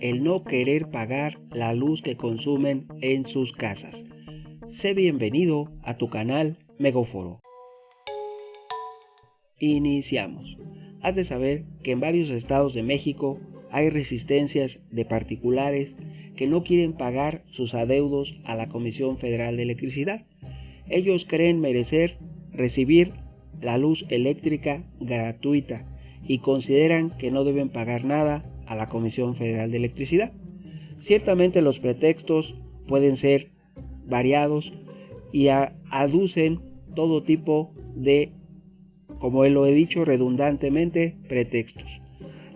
el no querer pagar la luz que consumen en sus casas. Sé bienvenido a tu canal Megaforo. Iniciamos. Has de saber que en varios estados de México hay resistencias de particulares que no quieren pagar sus adeudos a la Comisión Federal de Electricidad. Ellos creen merecer recibir la luz eléctrica gratuita y consideran que no deben pagar nada a la Comisión Federal de Electricidad. Ciertamente los pretextos pueden ser variados y aducen todo tipo de, como lo he dicho redundantemente, pretextos.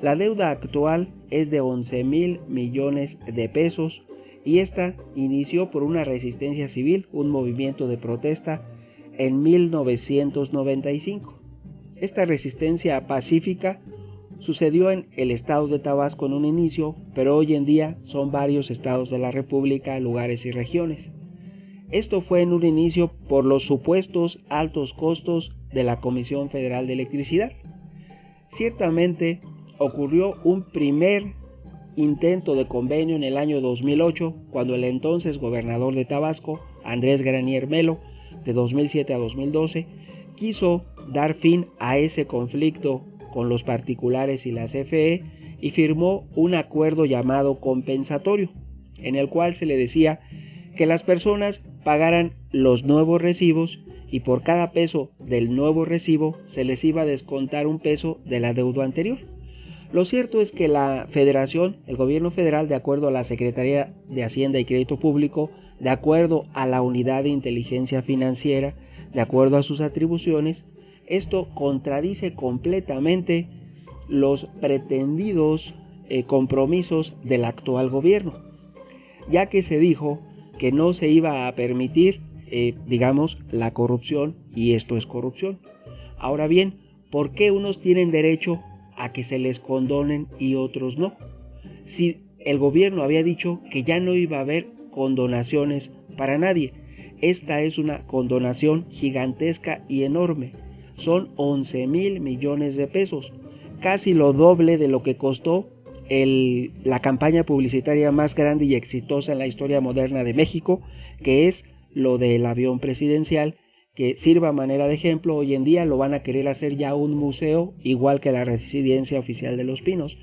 La deuda actual es de 11,000 millones de pesos y esta inició por una resistencia civil, un movimiento de protesta en 1995. Esta resistencia pacífica sucedió en el estado de Tabasco en un inicio, pero hoy en día son varios estados de la República, lugares y regiones. Esto fue en un inicio por los supuestos altos costos de la Comisión Federal de Electricidad. Ciertamente ocurrió un primer intento de convenio en el año 2008, cuando el entonces gobernador de Tabasco, Andrés Granier Melo, de 2007 a 2012, quiso dar fin a ese conflicto con los particulares y la CFE y firmó un acuerdo llamado compensatorio, en el cual se le decía que las personas pagaran los nuevos recibos y por cada peso del nuevo recibo se les iba a descontar un peso del adeudo anterior. Lo cierto es que la Federación, el gobierno federal, de acuerdo a la Secretaría de Hacienda y Crédito Público, de acuerdo a la Unidad de Inteligencia Financiera, de acuerdo a sus atribuciones, esto contradice completamente los pretendidos compromisos del actual gobierno, ya que se dijo que no se iba a permitir, la corrupción, y esto es corrupción. Ahora bien, ¿por qué unos tienen derecho a que se les condonen y otros no? Si el gobierno había dicho que ya no iba a haber condonaciones para nadie. Esta es una condonación gigantesca y enorme. Son 11,000 millones de pesos, casi lo doble de lo que costó la campaña publicitaria más grande y exitosa en la historia moderna de México, que es lo del avión presidencial, que sirva a manera de ejemplo. Hoy en día lo van a querer hacer ya un museo, igual que la residencia oficial de Los Pinos.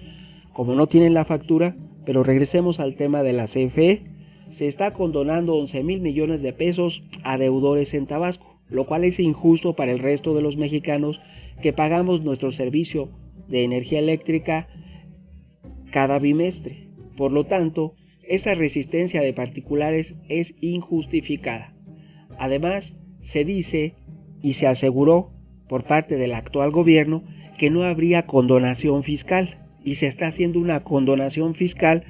Como no tienen la factura, pero regresemos al tema de la CFE, se está condonando 11,000 millones de pesos a deudores en Tabasco, lo cual es injusto para el resto de los mexicanos que pagamos nuestro servicio de energía eléctrica cada bimestre. Por lo tanto, esa resistencia de particulares es injustificada. Además, se dice y se aseguró por parte del actual gobierno que no habría condonación fiscal, y se está haciendo una condonación fiscal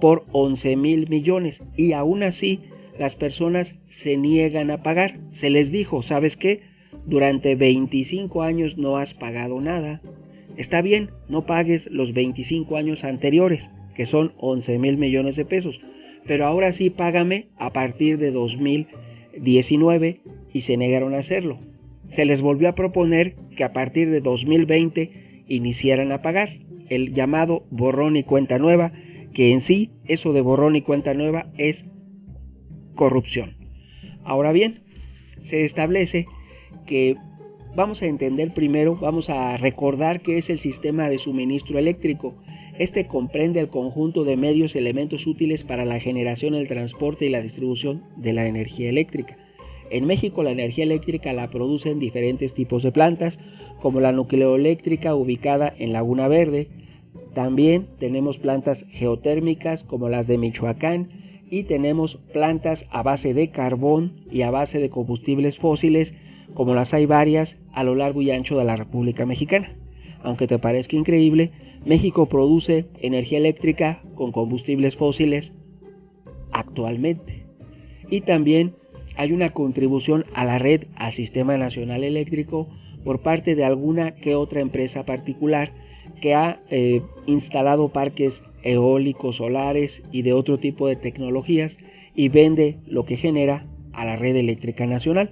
por 11,000 millones y aún así las personas se niegan a pagar. Se les dijo, ¿sabes qué? Durante 25 años no has pagado nada. Está bien, no pagues los 25 años anteriores, que son 11,000 millones de pesos, pero ahora sí págame a partir de 2019 y se negaron a hacerlo. Se les volvió a proponer que a partir de 2020 iniciaran a pagar, el llamado borrón y cuenta nueva, que en sí, eso de borrón y cuenta nueva es corrupción. Ahora bien, se establece que vamos a entender primero, vamos a recordar qué es el sistema de suministro eléctrico. Este comprende el conjunto de medios y elementos útiles para la generación, el transporte y la distribución de la energía eléctrica. En México la energía eléctrica la producen diferentes tipos de plantas, como la nucleoeléctrica ubicada en Laguna Verde. También tenemos plantas geotérmicas como las de Michoacán y tenemos plantas a base de carbón y a base de combustibles fósiles, como las hay varias a lo largo y ancho de la República Mexicana. Aunque te parezca increíble, México produce energía eléctrica con combustibles fósiles actualmente. Y también hay una contribución a la red, al Sistema Nacional Eléctrico, por parte de alguna que otra empresa particular que ha instalado parques eólicos, solares y de otro tipo de tecnologías y vende lo que genera a la red eléctrica nacional.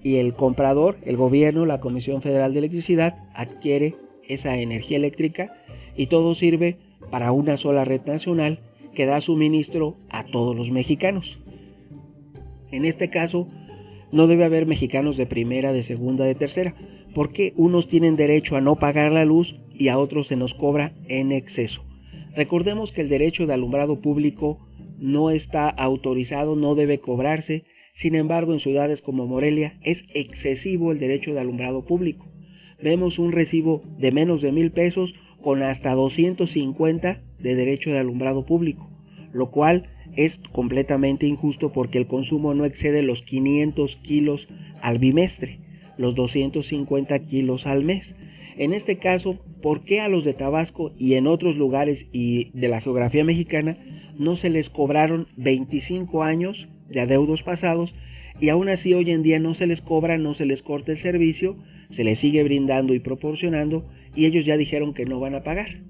Y el comprador, el gobierno, la Comisión Federal de Electricidad, adquiere esa energía eléctrica y todo sirve para una sola red nacional que da suministro a todos los mexicanos. En este caso, no debe haber mexicanos de primera, de segunda, de tercera, porque unos tienen derecho a no pagar la luz y a otros se nos cobra en exceso. Recordemos que el derecho de alumbrado público no está autorizado, no debe cobrarse. Sin embargo, en ciudades como Morelia es excesivo el derecho de alumbrado público. Vemos un recibo de menos de 1,000 pesos con hasta 250 de derecho de alumbrado público, lo cual es completamente injusto porque el consumo no excede los 500 kilos al bimestre, los 250 kilos al mes. En este caso, ¿por qué a los de Tabasco y en otros lugares y de la geografía mexicana no se les cobraron 25 años de adeudos pasados y aún así hoy en día no se les cobra, no se les corta el servicio, se les sigue brindando y proporcionando y ellos ya dijeron que no van a pagar?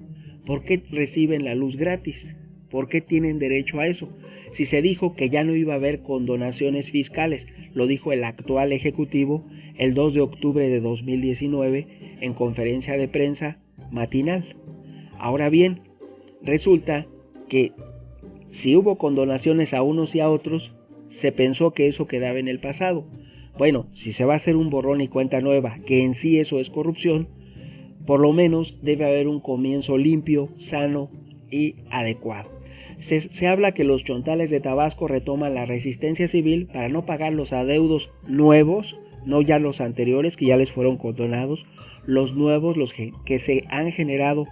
¿Por qué reciben la luz gratis? ¿Por qué tienen derecho a eso? Si se dijo que ya no iba a haber condonaciones fiscales, lo dijo el actual ejecutivo el 2 de octubre de 2019 en conferencia de prensa matinal. Ahora bien, resulta que si hubo condonaciones a unos y a otros, se pensó que eso quedaba en el pasado. Bueno, si se va a hacer un borrón y cuenta nueva, que en sí eso es corrupción, por lo menos debe haber un comienzo limpio, sano y adecuado. Se habla que los chontales de Tabasco retoman la resistencia civil para no pagar los adeudos nuevos, no ya los anteriores que ya les fueron condonados, los nuevos, los que se han generado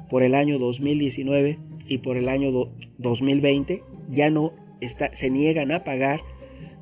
por el año 2019 y por el año 2020, ya no se niegan a pagar,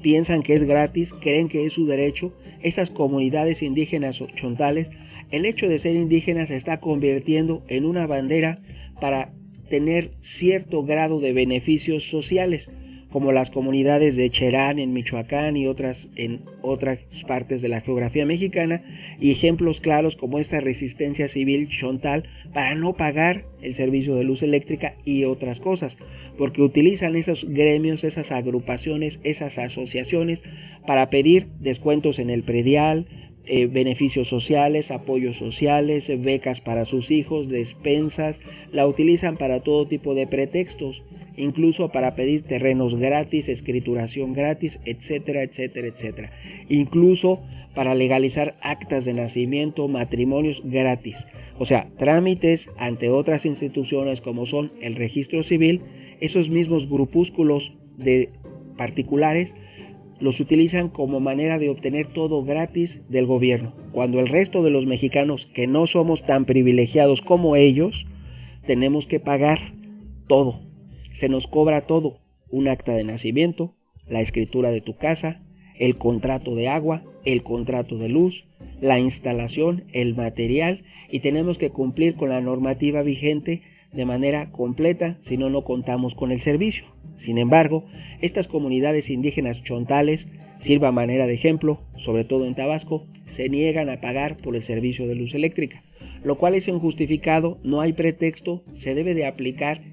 piensan que es gratis, creen que es su derecho. Esas comunidades indígenas o chontales, el hecho de ser indígenas se está convirtiendo en una bandera para tener cierto grado de beneficios sociales, como las comunidades de Cherán en Michoacán y otras en otras partes de la geografía mexicana, y ejemplos claros como esta resistencia civil chontal para no pagar el servicio de luz eléctrica y otras cosas, porque utilizan esos gremios, esas agrupaciones, esas asociaciones para pedir descuentos en el predial, beneficios sociales, apoyos sociales, becas para sus hijos, despensas. La utilizan para todo tipo de pretextos, incluso para pedir terrenos gratis, escrituración gratis, etcétera, etcétera, etcétera. Incluso para legalizar actas de nacimiento, matrimonios gratis. O sea, trámites ante otras instituciones como son el registro civil. Esos mismos grupúsculos de particulares los utilizan como manera de obtener todo gratis del gobierno, cuando el resto de los mexicanos que no somos tan privilegiados como ellos, tenemos que pagar todo. Se nos cobra todo: un acta de nacimiento, la escritura de tu casa, el contrato de agua, el contrato de luz, la instalación, el material, y tenemos que cumplir con la normativa vigente de manera completa, si no, no contamos con el servicio. Sin embargo, estas comunidades indígenas chontales, sirva a manera de ejemplo, sobre todo en Tabasco, se niegan a pagar por el servicio de luz eléctrica, lo cual es injustificado, no hay pretexto, se debe de aplicar.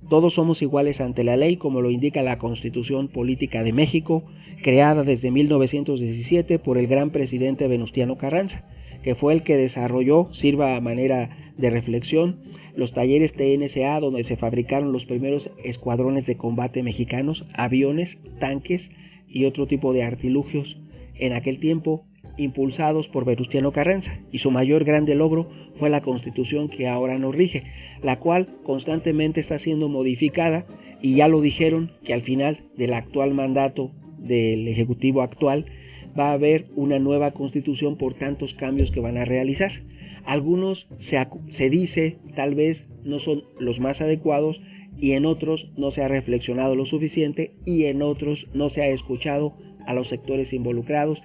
Todos somos iguales ante la ley, como lo indica la Constitución Política de México, creada desde 1917 por el gran presidente Venustiano Carranza, que fue el que desarrolló, sirva a manera de reflexión, los talleres TNCA, donde se fabricaron los primeros escuadrones de combate mexicanos, aviones, tanques y otro tipo de artilugios en aquel tiempo, impulsados por Venustiano Carranza, y su mayor grande logro fue la Constitución que ahora nos rige, la cual constantemente está siendo modificada, y ya lo dijeron que al final del actual mandato del Ejecutivo actual va a haber una nueva Constitución por tantos cambios que van a realizar. Algunos se dice tal vez no son los más adecuados, y en otros no se ha reflexionado lo suficiente, y en otros no se ha escuchado a los sectores involucrados,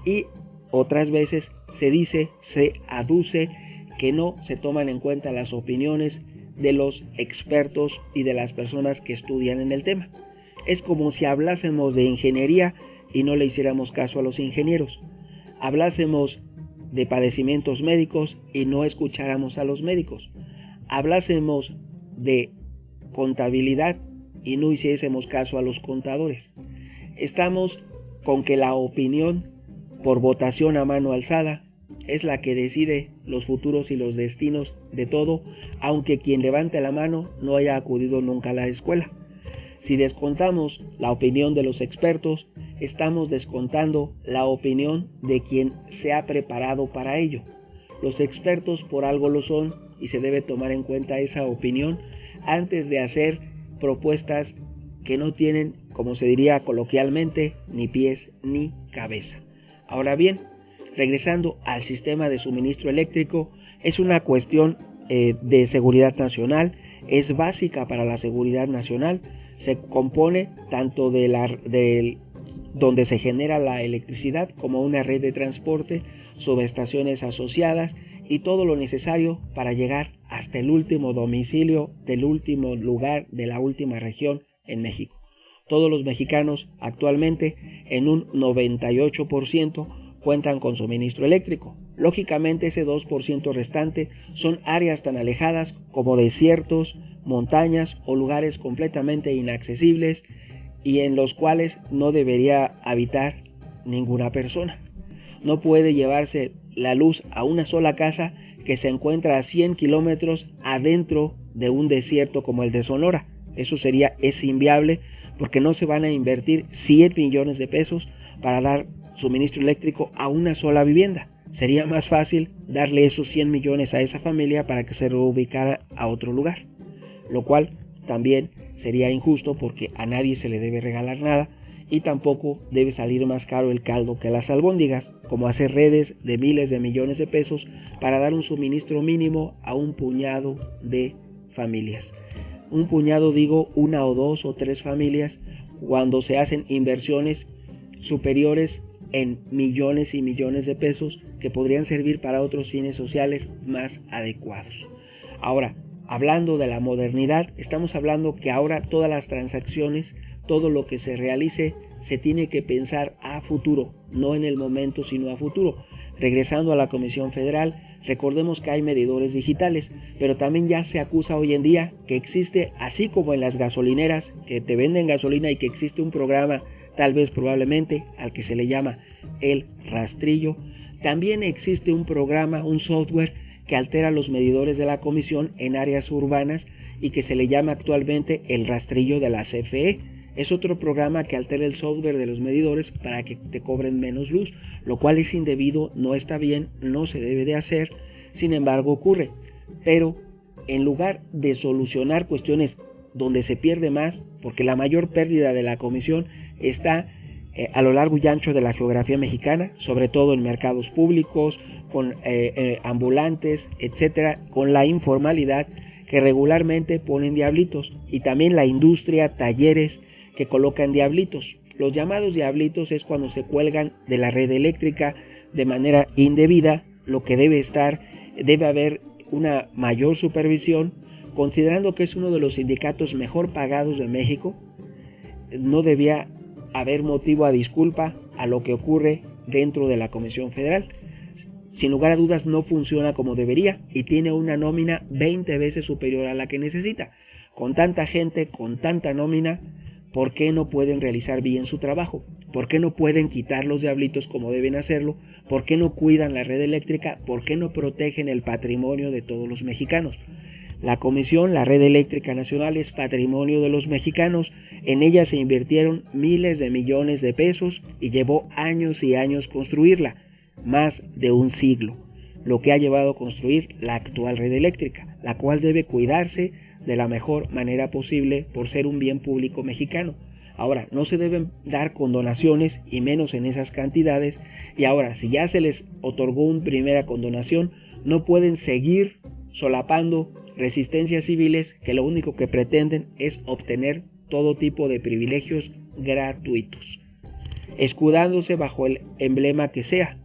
y otras veces se aduce que no se toman en cuenta las opiniones de los expertos y de las personas que estudian en el tema. Es como si hablásemos de ingeniería y no le hiciéramos caso a los ingenieros. Hablásemos de padecimientos médicos y no escucháramos a los médicos. Hablásemos de contabilidad y no hiciésemos caso a los contadores. Estamos con que la opinión por votación a mano alzada es la que decide los futuros y los destinos de todo, aunque quien levante la mano no haya acudido nunca a la escuela. Si descontamos la opinión de los expertos, estamos descontando la opinión de quien se ha preparado para ello. Los expertos por algo lo son y se debe tomar en cuenta esa opinión antes de hacer propuestas que no tienen, como se diría coloquialmente, ni pies ni cabeza. Ahora bien, regresando al sistema de suministro eléctrico, es una cuestión de seguridad nacional, es básica para la seguridad nacional, se compone tanto de donde se genera la electricidad como una red de transporte, subestaciones asociadas y todo lo necesario para llegar hasta el último domicilio del último lugar de la última región en México. Todos los mexicanos actualmente en un 98% cuentan con suministro eléctrico. Lógicamente ese 2% restante son áreas tan alejadas como desiertos, montañas o lugares completamente inaccesibles y en los cuales no debería habitar ninguna persona. No puede llevarse la luz a una sola casa que se encuentra a 100 kilómetros adentro de un desierto como el de Sonora. Eso es inviable porque no se van a invertir 100 millones de pesos para dar suministro eléctrico a una sola vivienda. Sería más fácil darle esos 100 millones a esa familia para que se reubicara a otro lugar, lo cual también sería injusto porque a nadie se le debe regalar nada y tampoco debe salir más caro el caldo que las albóndigas, como hacer redes de miles de millones de pesos para dar un suministro mínimo a un puñado de familias. Un puñado, digo, una o dos o tres familias, cuando se hacen inversiones superiores en millones y millones de pesos que podrían servir para otros fines sociales más adecuados. Ahora, hablando de la modernidad, estamos hablando que ahora todas las transacciones, todo lo que se realice, se tiene que pensar a futuro, no en el momento, sino a futuro. Regresando a la Comisión Federal, recordemos que hay medidores digitales, pero también ya se acusa hoy en día que existe, así como en las gasolineras que te venden gasolina y que existe un programa, tal vez probablemente, al que se le llama el rastrillo, también existe un programa, un software que altera los medidores de la comisión en áreas urbanas y que se le llama actualmente el rastrillo de la CFE. Es otro programa que altera el software de los medidores para que te cobren menos luz, lo cual es indebido, no está bien, no se debe de hacer, sin embargo ocurre. Pero en lugar de solucionar cuestiones donde se pierde más, porque la mayor pérdida de la comisión está a lo largo y ancho de la geografía mexicana, sobre todo en mercados públicos, con ambulantes, etcétera, con la informalidad que regularmente ponen diablitos, y también la industria, talleres que colocan diablitos. Los llamados diablitos es cuando se cuelgan de la red eléctrica de manera indebida, lo que debe haber una mayor supervisión, considerando que es uno de los sindicatos mejor pagados de México. No debía haber motivo a disculpa a lo que ocurre dentro de la Comisión Federal. Sin lugar a dudas no funciona como debería y tiene una nómina 20 veces superior a la que necesita. Con tanta gente, con tanta nómina, ¿por qué no pueden realizar bien su trabajo? ¿Por qué no pueden quitar los diablitos como deben hacerlo? ¿Por qué no cuidan la red eléctrica? ¿Por qué no protegen el patrimonio de todos los mexicanos? La comisión, la red eléctrica nacional, es patrimonio de los mexicanos. En ella se invirtieron miles de millones de pesos y llevó años y años construirla, más de un siglo, lo que ha llevado a construir la actual red eléctrica, la cual debe cuidarse de la mejor manera posible por ser un bien público mexicano. Ahora, no se deben dar condonaciones y menos en esas cantidades, y ahora, si ya se les otorgó una primera condonación, no pueden seguir solapando resistencias civiles que lo único que pretenden es obtener todo tipo de privilegios gratuitos, escudándose bajo el emblema que sea.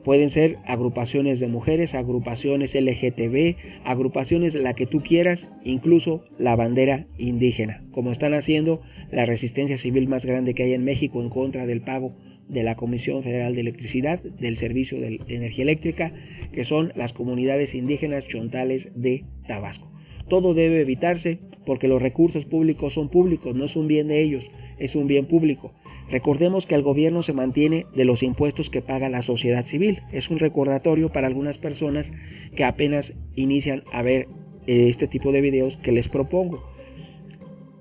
Pueden ser agrupaciones de mujeres, agrupaciones LGTB, agrupaciones la que tú quieras, incluso la bandera indígena, como están haciendo la resistencia civil más grande que hay en México en contra del pago de la Comisión Federal de Electricidad, del Servicio de Energía Eléctrica, que son las comunidades indígenas chontales de Tabasco. Todo debe evitarse porque los recursos públicos son públicos, no es un bien de ellos, es un bien público. Recordemos que el gobierno se mantiene de los impuestos que paga la sociedad civil. Es un recordatorio para algunas personas que apenas inician a ver este tipo de videos que les propongo.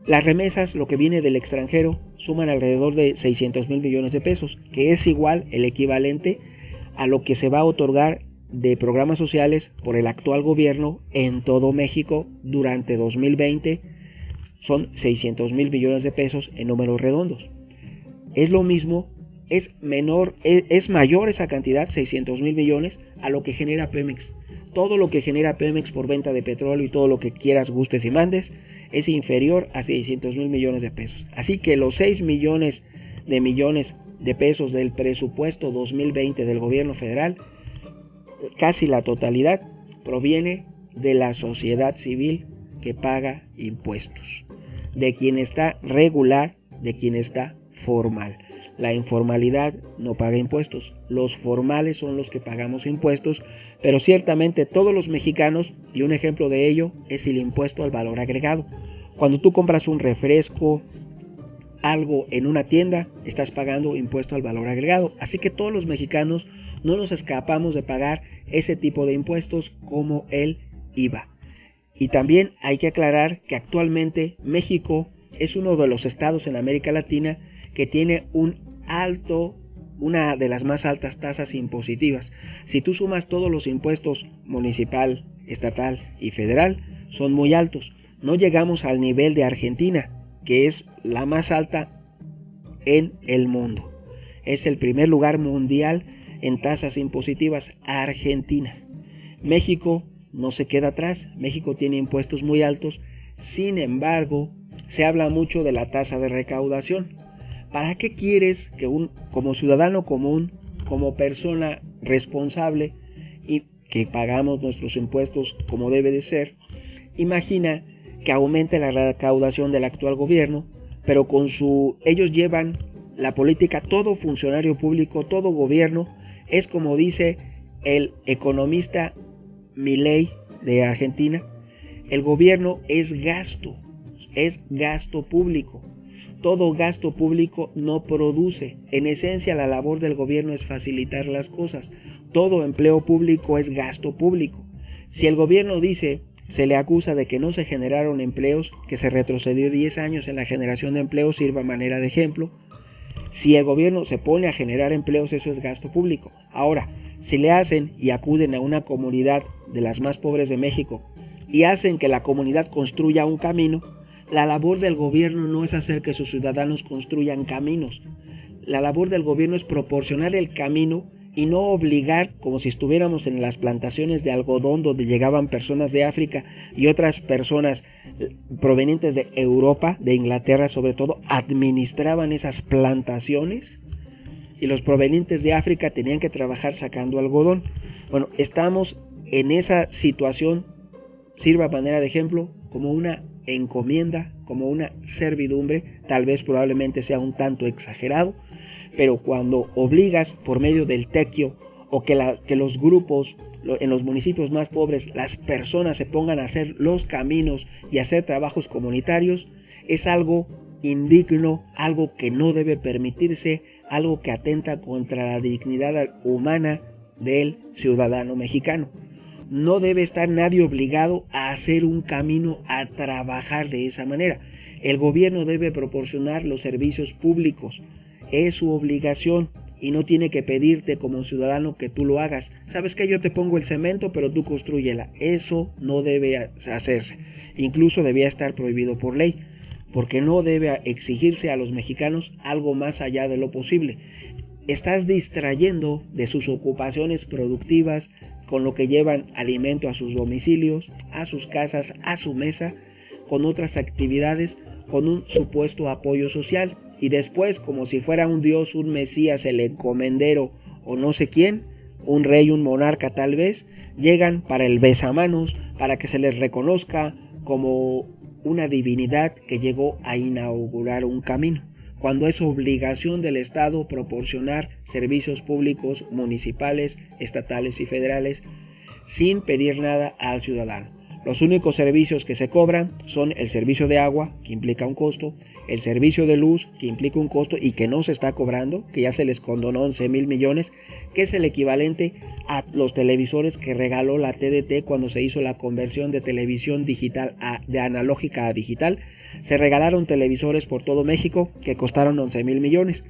Las remesas, lo que viene del extranjero, suman alrededor de 600 mil millones de pesos, que es igual, el equivalente a lo que se va a otorgar de programas sociales por el actual gobierno en todo México durante 2020. Son 600 mil millones de pesos en números redondos. Es lo mismo, es mayor esa cantidad, 600 mil millones, a lo que genera Pemex. Todo lo que genera Pemex por venta de petróleo y todo lo que quieras, gustes y mandes es inferior a 600 mil millones de pesos. Así que los 6 millones de pesos del presupuesto 2020 del gobierno federal, casi la totalidad proviene de la sociedad civil que paga impuestos, de quien está regular, de quien está formal. La informalidad no paga impuestos, los formales son los que pagamos impuestos, pero ciertamente todos los mexicanos, y un ejemplo de ello es el impuesto al valor agregado. Cuando tú compras un refresco, algo en una tienda, estás pagando impuesto al valor agregado. Así que todos los mexicanos no nos escapamos de pagar ese tipo de impuestos como el IVA. Y también hay que aclarar que actualmente México es uno de los estados en América Latina que tiene una de las más altas tasas impositivas. Si tú sumas todos los impuestos municipal, estatal y federal, son muy altos. No llegamos al nivel de Argentina, que es la más alta en el mundo. Es el primer lugar mundial en tasas impositivas, Argentina. México no se queda atrás. México tiene impuestos muy altos. Sin embargo, se habla mucho de la tasa de recaudación. ¿Para qué quieres que como ciudadano común, como persona responsable y que pagamos nuestros impuestos como debe de ser, imagina que aumente la recaudación del actual gobierno, pero ellos llevan la política, todo funcionario público, todo gobierno, es como dice el economista Milei de Argentina, el gobierno es gasto público. Todo gasto público no produce. En esencia, la labor del gobierno es facilitar las cosas. Todo empleo público es gasto público. Si el gobierno dice, se le acusa de que no se generaron empleos, que se retrocedió 10 años en la generación de empleos, sirva manera de ejemplo. Si el gobierno se pone a generar empleos, eso es gasto público. Ahora, si le hacen y acuden a una comunidad de las más pobres de México y hacen que la comunidad construya un camino, la labor del gobierno no es hacer que sus ciudadanos construyan caminos. La labor del gobierno es proporcionar el camino y no obligar, como si estuviéramos en las plantaciones de algodón donde llegaban personas de África y otras personas provenientes de Europa, de Inglaterra sobre todo, administraban esas plantaciones y los provenientes de África tenían que trabajar sacando algodón. Bueno, estamos en esa situación, sirva de manera de ejemplo, como una encomienda, como una servidumbre, tal vez probablemente sea un tanto exagerado, pero cuando obligas por medio del tequio o que los grupos en los municipios más pobres, las personas se pongan a hacer los caminos y a hacer trabajos comunitarios, es algo indigno, algo que no debe permitirse, algo que atenta contra la dignidad humana del ciudadano mexicano. No debe estar nadie obligado a hacer un camino, a trabajar de esa manera. El gobierno debe proporcionar los servicios públicos. Es su obligación y no tiene que pedirte como ciudadano que tú lo hagas. ¿Sabes qué? Yo te pongo el cemento, pero tú constrúyela. Eso no debe hacerse. Incluso debía estar prohibido por ley, porque no debe exigirse a los mexicanos algo más allá de lo posible. Estás distrayendo de sus ocupaciones productivas, con lo que llevan alimento a sus domicilios, a sus casas, a su mesa, con otras actividades, con un supuesto apoyo social. Y después, como si fuera un dios, un mesías, el encomendero o no sé quién, un rey, un monarca tal vez, llegan para el besamanos, para que se les reconozca como una divinidad que llegó a inaugurar un camino, cuando es obligación del Estado proporcionar servicios públicos municipales, estatales y federales sin pedir nada al ciudadano. Los únicos servicios que se cobran son el servicio de agua, que implica un costo, el servicio de luz, que implica un costo y que no se está cobrando, que ya se les condonó 11,000 millones, que es el equivalente a los televisores que regaló la TDT cuando se hizo la conversión de televisión digital de analógica a digital. Se regalaron televisores por todo México que costaron 11,000 millones.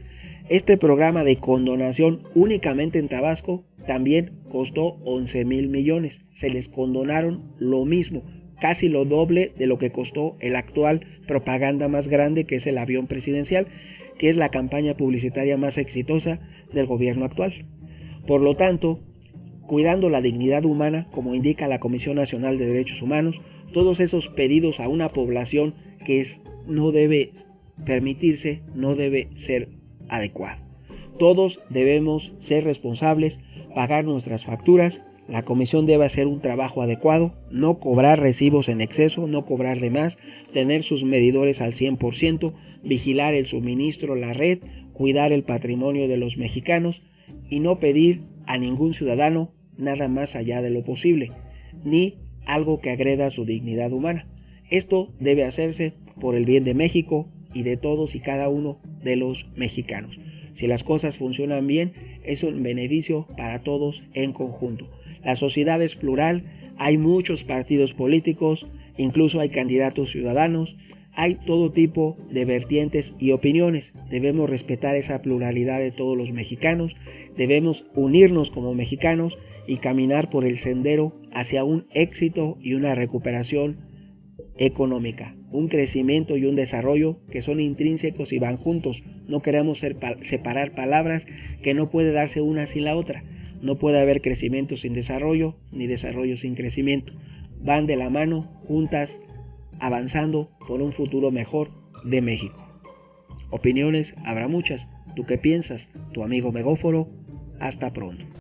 Este programa de condonación únicamente en Tabasco también costó 11,000 millones. Se les condonaron lo mismo, casi lo doble de lo que costó el actual propaganda más grande, que es el avión presidencial, que es la campaña publicitaria más exitosa del gobierno actual. Por lo tanto, cuidando la dignidad humana, como indica la Comisión Nacional de Derechos Humanos, todos esos pedidos a una población que no debe permitirse, no debe ser adecuado. Todos debemos ser responsables, pagar nuestras facturas. La comisión debe hacer un trabajo adecuado, no cobrar recibos en exceso, no cobrar de más, tener sus medidores al 100%, vigilar el suministro, la red, cuidar el patrimonio de los mexicanos y no pedir a ningún ciudadano nada más allá de lo posible, ni algo que agreda su dignidad humana. Esto debe hacerse por el bien de México y de todos y cada uno de los mexicanos. Si las cosas funcionan bien, es un beneficio para todos en conjunto. La sociedad es plural, hay muchos partidos políticos, incluso hay candidatos ciudadanos, hay todo tipo de vertientes y opiniones. Debemos respetar esa pluralidad de todos los mexicanos, debemos unirnos como mexicanos y caminar por el sendero hacia un éxito y una recuperación económica, un crecimiento y un desarrollo que son intrínsecos y van juntos. No queremos separar palabras, que no puede darse una sin la otra. No puede haber crecimiento sin desarrollo, ni desarrollo sin crecimiento. Van de la mano, juntas, avanzando por un futuro mejor de México. Opiniones habrá muchas. ¿Tú qué piensas? Tu amigo Megóforo. Hasta pronto.